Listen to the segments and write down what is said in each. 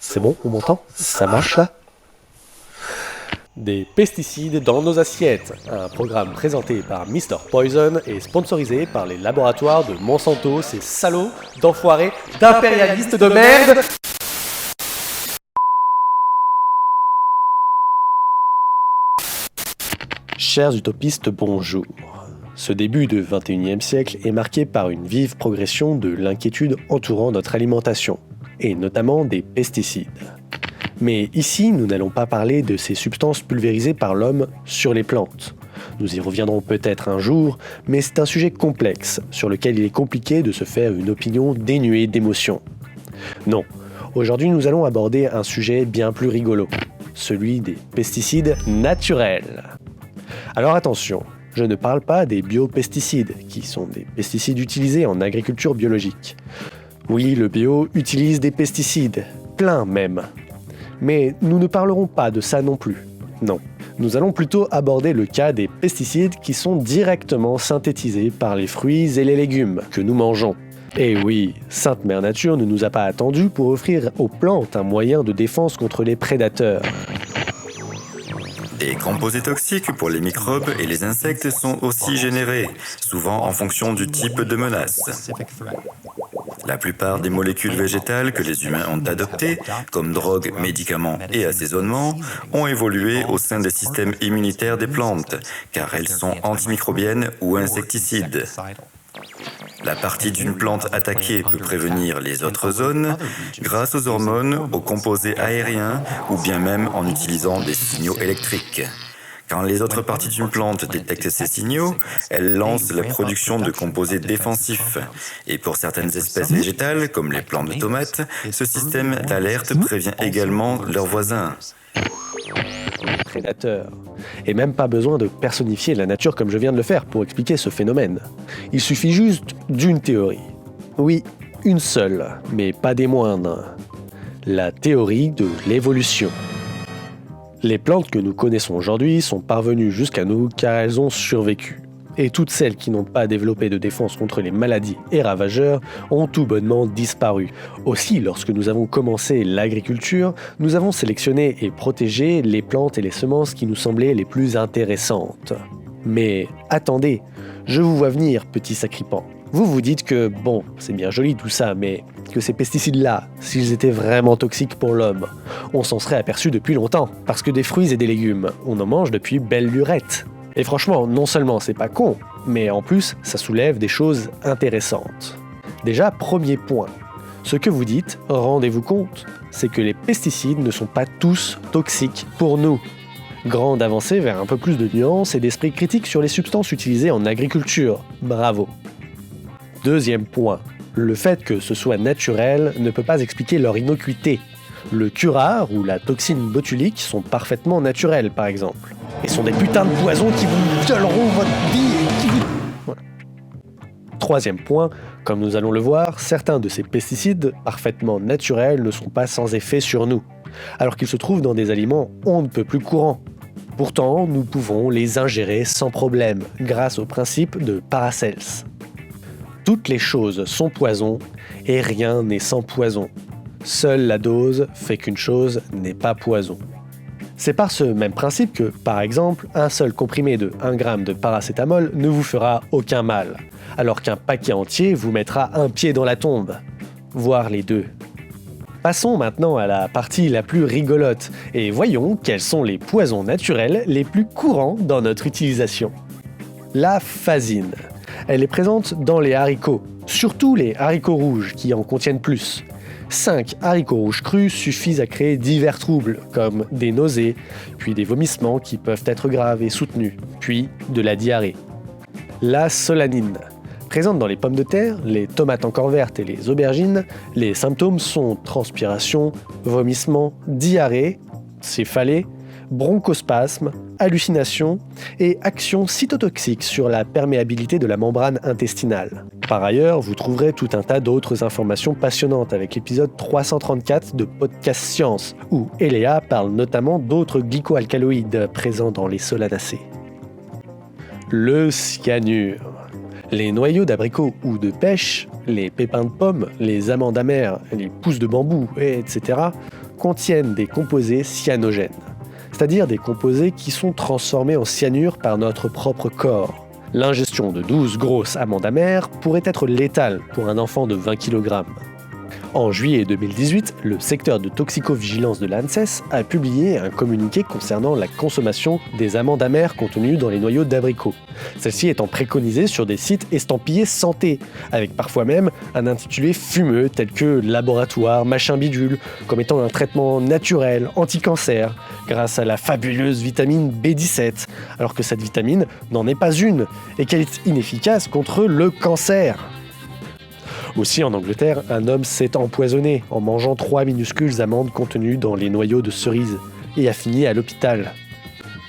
C'est bon, on m'entend? Ça marche là? Des pesticides dans nos assiettes, un programme présenté par Mr Poison et sponsorisé par les laboratoires de Monsanto, ces salauds d'enfoirés, d'impérialistes de merde. Chers utopistes, bonjour. Ce début du XXIe siècle est marqué par une vive progression de l'inquiétude entourant notre alimentation, et notamment des pesticides. Mais ici, nous n'allons pas parler de ces substances pulvérisées par l'homme sur les plantes. Nous y reviendrons peut-être un jour, mais c'est un sujet complexe, sur lequel il est compliqué de se faire une opinion dénuée d'émotion. Non, aujourd'hui nous allons aborder un sujet bien plus rigolo, celui des pesticides naturels. Alors attention, je ne parle pas des biopesticides, qui sont des pesticides utilisés en agriculture biologique. Oui, le bio utilise des pesticides, plein même. Mais nous ne parlerons pas de ça non plus. Non, nous allons plutôt aborder le cas des pesticides qui sont directement synthétisés par les fruits et les légumes que nous mangeons. Et oui, Sainte Mère Nature ne nous a pas attendus pour offrir aux plantes un moyen de défense contre les prédateurs. Des composés toxiques pour les microbes et les insectes sont aussi générés, souvent en fonction du type de menace. La plupart des molécules végétales que les humains ont adoptées, comme drogues, médicaments et assaisonnements, ont évolué au sein des systèmes immunitaires des plantes, car elles sont antimicrobiennes ou insecticides. La partie d'une plante attaquée peut prévenir les autres zones grâce aux hormones, aux composés aériens ou bien même en utilisant des signaux électriques. Quand les autres parties d'une plante détectent ces signaux, elles lancent la production de composés défensifs. Et pour certaines espèces végétales, comme les plantes de tomates, ce système d'alerte prévient également leurs voisins. Prédateurs. Et même pas besoin de personnifier la nature comme je viens de le faire pour expliquer ce phénomène. Il suffit juste d'une théorie. Oui, une seule, mais pas des moindres. La théorie de l'évolution. Les plantes que nous connaissons aujourd'hui sont parvenues jusqu'à nous car elles ont survécu. Et toutes celles qui n'ont pas développé de défense contre les maladies et ravageurs ont tout bonnement disparu. Aussi, lorsque nous avons commencé l'agriculture, nous avons sélectionné et protégé les plantes et les semences qui nous semblaient les plus intéressantes. Mais attendez, je vous vois venir, petit sacripant. Vous vous dites que, bon, c'est bien joli tout ça, mais que ces pesticides-là, s'ils étaient vraiment toxiques pour l'homme, on s'en serait aperçu depuis longtemps. Parce que des fruits et des légumes, on en mange depuis belle lurette. Et franchement, non seulement c'est pas con, mais en plus, ça soulève des choses intéressantes. Déjà, premier point. Ce que vous dites, rendez-vous compte, c'est que les pesticides ne sont pas tous toxiques pour nous. Grande avancée vers un peu plus de nuances et d'esprit critique sur les substances utilisées en agriculture. Bravo. Deuxième point. Le fait que ce soit naturel ne peut pas expliquer leur innocuité. Le curare ou la toxine botulique sont parfaitement naturels, par exemple. Et sont des putains de poisons qui vous violeront votre vie et qui vous... Voilà. Troisième point, comme nous allons le voir, certains de ces pesticides parfaitement naturels ne sont pas sans effet sur nous, alors qu'ils se trouvent dans des aliments on ne peut plus courants. Pourtant, nous pouvons les ingérer sans problème, grâce au principe de Paracels. Toutes les choses sont poison, et rien n'est sans poison. Seule la dose fait qu'une chose n'est pas poison. C'est par ce même principe que, par exemple, un seul comprimé de 1 g de paracétamol ne vous fera aucun mal, alors qu'un paquet entier vous mettra un pied dans la tombe, voire les deux. Passons maintenant à la partie la plus rigolote, et voyons quels sont les poisons naturels les plus courants dans notre utilisation. La phasine. Elle est présente dans les haricots, surtout les haricots rouges qui en contiennent plus. 5 haricots rouges crus suffisent à créer divers troubles, comme des nausées, puis des vomissements qui peuvent être graves et soutenus, puis de la diarrhée. La solanine. Présente dans les pommes de terre, les tomates encore vertes et les aubergines, les symptômes sont transpiration, vomissements, diarrhée, céphalée, bronchospasme, hallucinations et action cytotoxique sur la perméabilité de la membrane intestinale. Par ailleurs, vous trouverez tout un tas d'autres informations passionnantes avec l'épisode 334 de Podcast Science, où Eléa parle notamment d'autres glycoalcaloïdes présents dans les solanacées. Le cyanure. Les noyaux d'abricot ou de pêche, les pépins de pommes, les amandes amères, les pousses de bambou, etc. contiennent des composés cyanogènes, c'est-à-dire des composés qui sont transformés en cyanure par notre propre corps. L'ingestion de 12 grosses amandes amères pourrait être létale pour un enfant de 20 kg. En juillet 2018, le secteur de toxicovigilance de l'ANSES a publié un communiqué concernant la consommation des amandes amères contenues dans les noyaux d'abricot. Celles-ci étant préconisées sur des sites estampillés santé, avec parfois même un intitulé fumeux tel que laboratoire machin bidule, comme étant un traitement naturel, anti-cancer, grâce à la fabuleuse vitamine B17, alors que cette vitamine n'en est pas une, et qu'elle est inefficace contre le cancer. Aussi en Angleterre, un homme s'est empoisonné en mangeant 3 minuscules amandes contenues dans les noyaux de cerises et a fini à l'hôpital.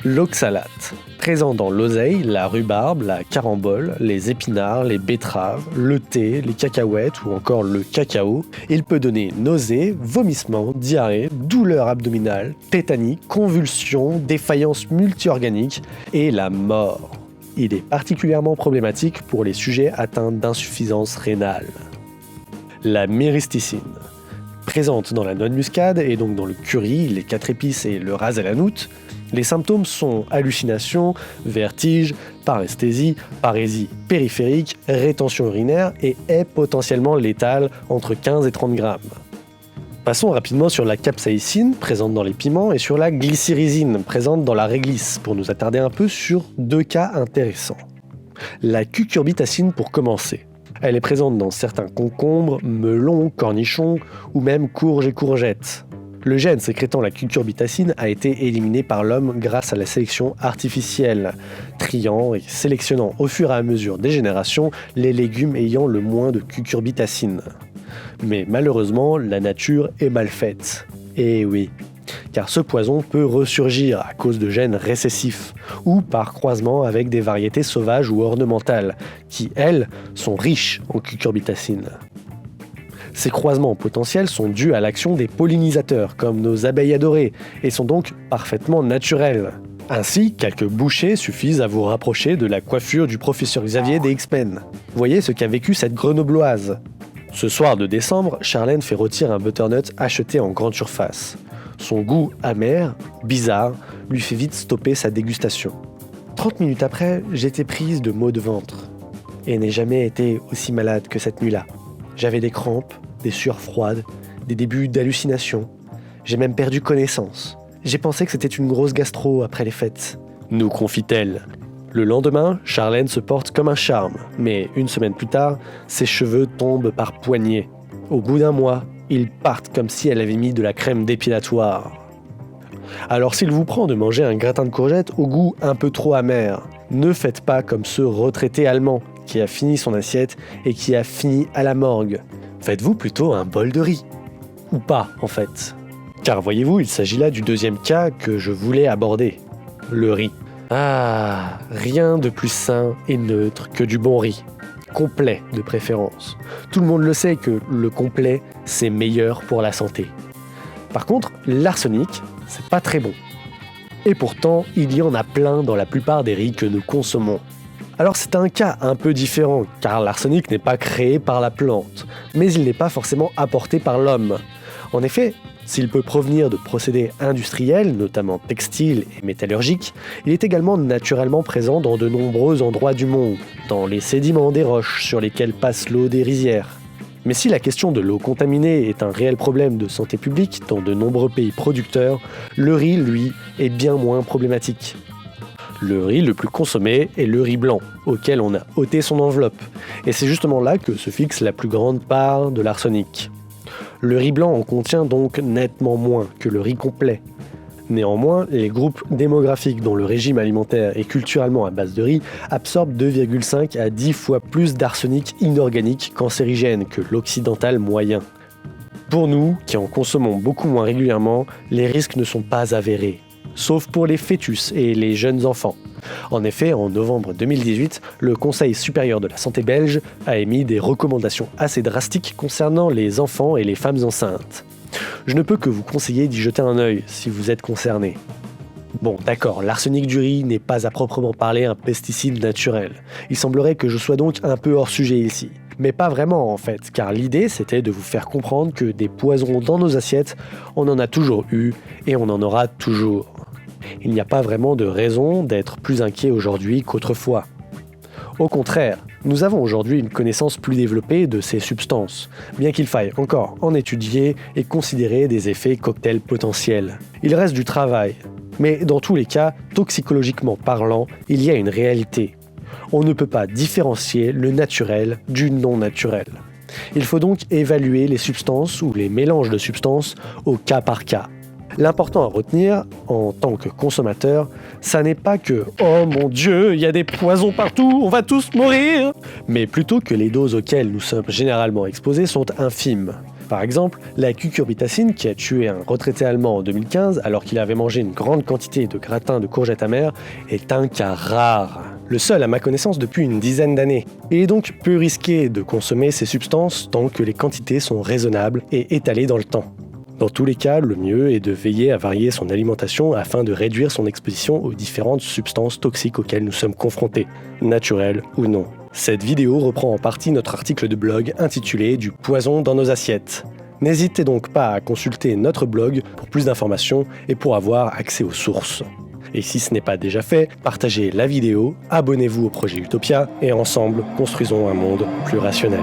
L'oxalate, présent dans l'oseille, la rhubarbe, la carambole, les épinards, les betteraves, le thé, les cacahuètes ou encore le cacao, il peut donner nausées, vomissements, diarrhée, douleurs abdominales, tétanie, convulsions, défaillance multiorganique et la mort. Il est particulièrement problématique pour les sujets atteints d'insuffisance rénale. La myristicine, présente dans la noix de muscade et donc dans le curry, les 4 épices et le ras el hanout, les symptômes sont hallucinations, vertiges, paresthésie, parésie périphérique, rétention urinaire et est potentiellement létale entre 15 et 30 grammes. Passons rapidement sur la capsaïcine, présente dans les piments, et sur la glycyrrhizine, présente dans la réglisse, pour nous attarder un peu sur 2 cas intéressants. La cucurbitacine pour commencer. Elle est présente dans certains concombres, melons, cornichons ou même courges et courgettes. Le gène sécrétant la cucurbitacine a été éliminé par l'homme grâce à la sélection artificielle, triant et sélectionnant au fur et à mesure des générations les légumes ayant le moins de cucurbitacine. Mais malheureusement, la nature est mal faite. Et oui, car ce poison peut ressurgir à cause de gènes récessifs ou par croisement avec des variétés sauvages ou ornementales qui, elles, sont riches en cucurbitacine. Ces croisements potentiels sont dus à l'action des pollinisateurs, comme nos abeilles adorées, et sont donc parfaitement naturels. Ainsi, quelques bouchées suffisent à vous rapprocher de la coiffure du professeur Xavier des X-Men. Voyez ce qu'a vécu cette grenobloise. Ce soir de décembre, Charlène fait rôtir un butternut acheté en grande surface. Son goût amer, bizarre, lui fait vite stopper sa dégustation. 30 minutes après, j'étais prise de maux de ventre. Et n'ai jamais été aussi malade que cette nuit-là. J'avais des crampes, des sueurs froides, des débuts d'hallucination. J'ai même perdu connaissance. J'ai pensé que c'était une grosse gastro après les fêtes. Nous confie-t-elle. Le lendemain, Charlène se porte comme un charme, mais une semaine plus tard, ses cheveux tombent par poignées. Au bout d'un mois, ils partent comme si elle avait mis de la crème dépilatoire. Alors s'il vous prend de manger un gratin de courgettes au goût un peu trop amer, ne faites pas comme ce retraité allemand qui a fini son assiette et qui a fini à la morgue. Faites-vous plutôt un bol de riz. Ou pas, en fait. Car voyez-vous, il s'agit là du deuxième cas que je voulais aborder. Le riz. Ah, rien de plus sain et neutre que du bon riz. Complet de préférence. Tout le monde le sait que le complet, c'est meilleur pour la santé. Par contre, l'arsenic, c'est pas très bon. Et pourtant, il y en a plein dans la plupart des riz que nous consommons. Alors c'est un cas un peu différent, car l'arsenic n'est pas créé par la plante, mais il n'est pas forcément apporté par l'homme. En effet, s'il peut provenir de procédés industriels, notamment textiles et métallurgiques, il est également naturellement présent dans de nombreux endroits du monde, dans les sédiments des roches sur lesquelles passe l'eau des rizières. Mais si la question de l'eau contaminée est un réel problème de santé publique dans de nombreux pays producteurs, le riz, lui, est bien moins problématique. Le riz le plus consommé est le riz blanc, auquel on a ôté son enveloppe, et c'est justement là que se fixe la plus grande part de l'arsenic. Le riz blanc en contient donc nettement moins que le riz complet. Néanmoins, les groupes démographiques dont le régime alimentaire est culturellement à base de riz absorbent 2,5 à 10 fois plus d'arsenic inorganique cancérigène que l'occidental moyen. Pour nous, qui en consommons beaucoup moins régulièrement, les risques ne sont pas avérés, sauf pour les fœtus et les jeunes enfants. En effet, en novembre 2018, le Conseil supérieur de la santé belge a émis des recommandations assez drastiques concernant les enfants et les femmes enceintes. Je ne peux que vous conseiller d'y jeter un œil si vous êtes concerné. Bon, d'accord, l'arsenic du riz n'est pas à proprement parler un pesticide naturel. Il semblerait que je sois donc un peu hors sujet ici. Mais pas vraiment en fait, car l'idée c'était de vous faire comprendre que des poisons dans nos assiettes, on en a toujours eu et on en aura toujours. Il n'y a pas vraiment de raison d'être plus inquiet aujourd'hui qu'autrefois. Au contraire, nous avons aujourd'hui une connaissance plus développée de ces substances, bien qu'il faille encore en étudier et considérer des effets cocktails potentiels. Il reste du travail, mais dans tous les cas, toxicologiquement parlant, il y a une réalité. On ne peut pas différencier le naturel du non naturel. Il faut donc évaluer les substances ou les mélanges de substances au cas par cas. L'important à retenir, en tant que consommateur, ça n'est pas que « Oh mon Dieu, il y a des poisons partout, on va tous mourir !» mais plutôt que les doses auxquelles nous sommes généralement exposés sont infimes. Par exemple, la cucurbitacine qui a tué un retraité allemand en 2015 alors qu'il avait mangé une grande quantité de gratin de courgettes amères est un cas rare. Le seul à ma connaissance depuis une dizaine d'années. Il est donc peu risqué de consommer ces substances tant que les quantités sont raisonnables et étalées dans le temps. Dans tous les cas, le mieux est de veiller à varier son alimentation afin de réduire son exposition aux différentes substances toxiques auxquelles nous sommes confrontés, naturelles ou non. Cette vidéo reprend en partie notre article de blog intitulé « Du poison dans nos assiettes ». N'hésitez donc pas à consulter notre blog pour plus d'informations et pour avoir accès aux sources. Et si ce n'est pas déjà fait, partagez la vidéo, abonnez-vous au projet Utopia et ensemble, construisons un monde plus rationnel.